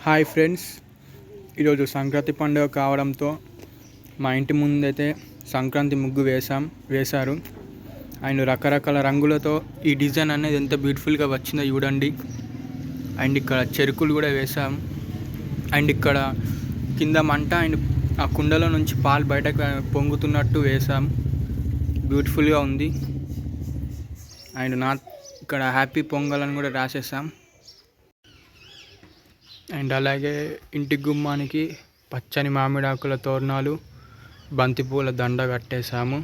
Hi friends, ఈరోజు సంక్రాంతి పండుగ కావడంతో మా ఇంటి ముందైతే సంక్రాంతి ముగ్గు వేశారు. అండ్ రకరకాల రంగులతో ఈ డిజైన్ అనేది ఎంత బ్యూటిఫుల్గా వచ్చిందో చూడండి. అండ్ ఇక్కడ చెరుకులు కూడా వేసాం. అండ్ ఇక్కడ కింద మంట అండ్ ఆ కుండలో నుంచి పాలు బయటకు పొంగుతున్నట్టు వేసాం. బ్యూటిఫుల్గా ఉంది. అండ్ ఇక్కడ హ్యాపీ పొంగల్ అని కూడా రాసేసాం. అండ్ అలాగే ఇంటి గుమ్మానికి పచ్చని మామిడాకుల తోరణాలు, బంతిపూల దండ కట్టేశాము.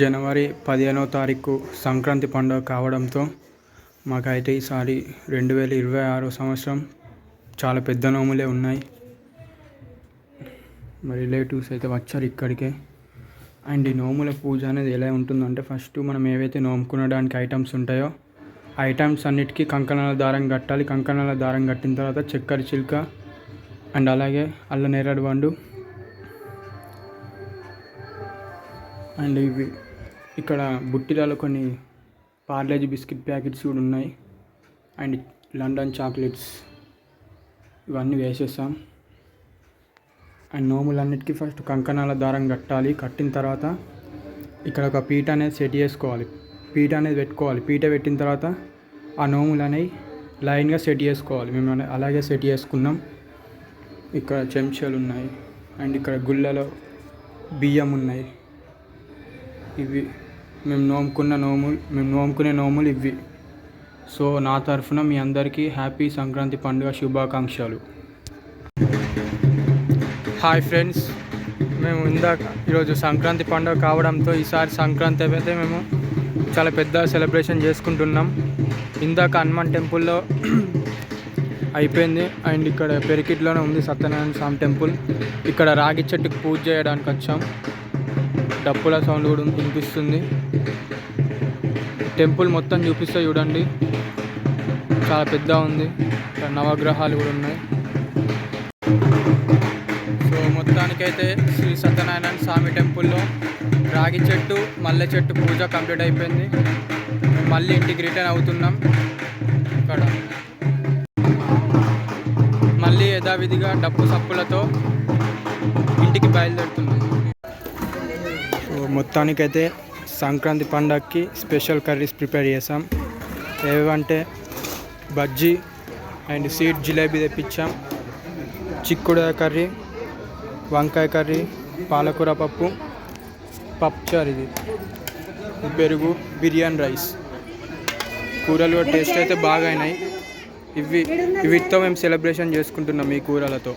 జనవరి 15వ తారీఖు సంక్రాంతి పండుగ కావడంతో మాకైతే ఈసారి 2026 సంవత్సరం చాలా పెద్ద నోములే ఉన్నాయి. మా రిలేటివ్స్ అయితే వచ్చారు ఇక్కడికే. అండ్ ఈ నోముల పూజ అనేది ఎలా ఉంటుందంటే, ఫస్ట్ మనం ఏవైతే నోముకునడానికి ఐటమ్స్ ఉంటాయో ఐటమ్స్ అన్నిటికీ కంకణాల దారం కట్టాలి. కంకణాల దారం కట్టిన తర్వాత చక్కెర చిలుక అండ్ అలాగే అల్ల నేరేడు పండు అండ్ ఇవి ఇక్కడ బుట్టిలలో కొన్ని పార్లేజీ బిస్కెట్ ప్యాకెట్స్ కూడా ఉన్నాయి. అండ్ లండన్ చాక్లెట్స్ ఇవన్నీ వేసేసాం. అండ్ నోములన్నిటికీ ఫస్ట్ కంకణాల దారం కట్టాలి. కట్టిన తర్వాత ఇక్కడ ఒక పీట అనేది సెట్ చేసుకోవాలి. పీట అనేది పెట్టుకోవాలి. పీట పెట్టిన తర్వాత ఆ నోములు అనేవి లైన్గా సెట్ చేసుకోవాలి. మేము అలాగే సెట్ చేసుకున్నాం. ఇక్కడ చెంచాలు ఉన్నాయి. అండ్ ఇక్కడ గుళ్ళలో బియ్యం ఉన్నాయి. ఇవి మేము నోముకునే నోములు ఇవి. సో నా తరఫున మీ అందరికీ హ్యాపీ సంక్రాంతి పండుగ శుభాకాంక్షలు. హాయ్ ఫ్రెండ్స్, మేము ఈరోజు సంక్రాంతి పండుగ కావడంతో ఈసారి సంక్రాంతి అయితే మేము చాలా పెద్ద సెలబ్రేషన్ చేసుకుంటున్నాం. ఇందాక హనుమాన్ టెంపుల్లో అయిపోయింది. అండ్ ఇక్కడ పెరికిట్లోనే ఉంది సత్యనారాయణ స్వామి టెంపుల్. ఇక్కడ రాగి చెట్టుకు పూజ చేయడానికి వచ్చాం. డప్పుల సౌండ్ కూడా వినిపిస్తుంది. టెంపుల్ మొత్తం చూపిస్తే చూడండి, చాలా పెద్ద ఉంది. ఇక్కడ నవగ్రహాలు కూడా ఉన్నాయి. సో మొత్తానికైతే శ్రీ సత్యనారాయణ స్వామి టెంపుల్లో రాగి చెట్టు, మల్లె చెట్టు పూజ కంప్లీట్ అయిపోయింది. మేము మళ్ళీ ఇంటికి రిటర్న్ అవుతున్నాం. ఇక్కడ మళ్ళీ యథావిధిగా డప్పు సప్పులతో ఇంటికి బయలుదేరుతున్నాం. సో మొత్తానికైతే సంక్రాంతి పండగకి స్పెషల్ కర్రీస్ ప్రిపేర్ చేసాం. ఏవంటే బజ్జీ అండ్ స్వీట్ జిలేబీ తెప్పించాం, చిక్కుడుకాయ కర్రీ, వంకాయ కర్రీ, పాలకూర పప్పు, పప్పుచారు, ఇది పెరుగు, బిర్యానీ రైస్. కూరలు టేస్ట్ అయితే బాగా అయినాయి. వీటితో మేము సెలబ్రేషన్ చేసుకుంటున్నాం ఈ కూరలతో.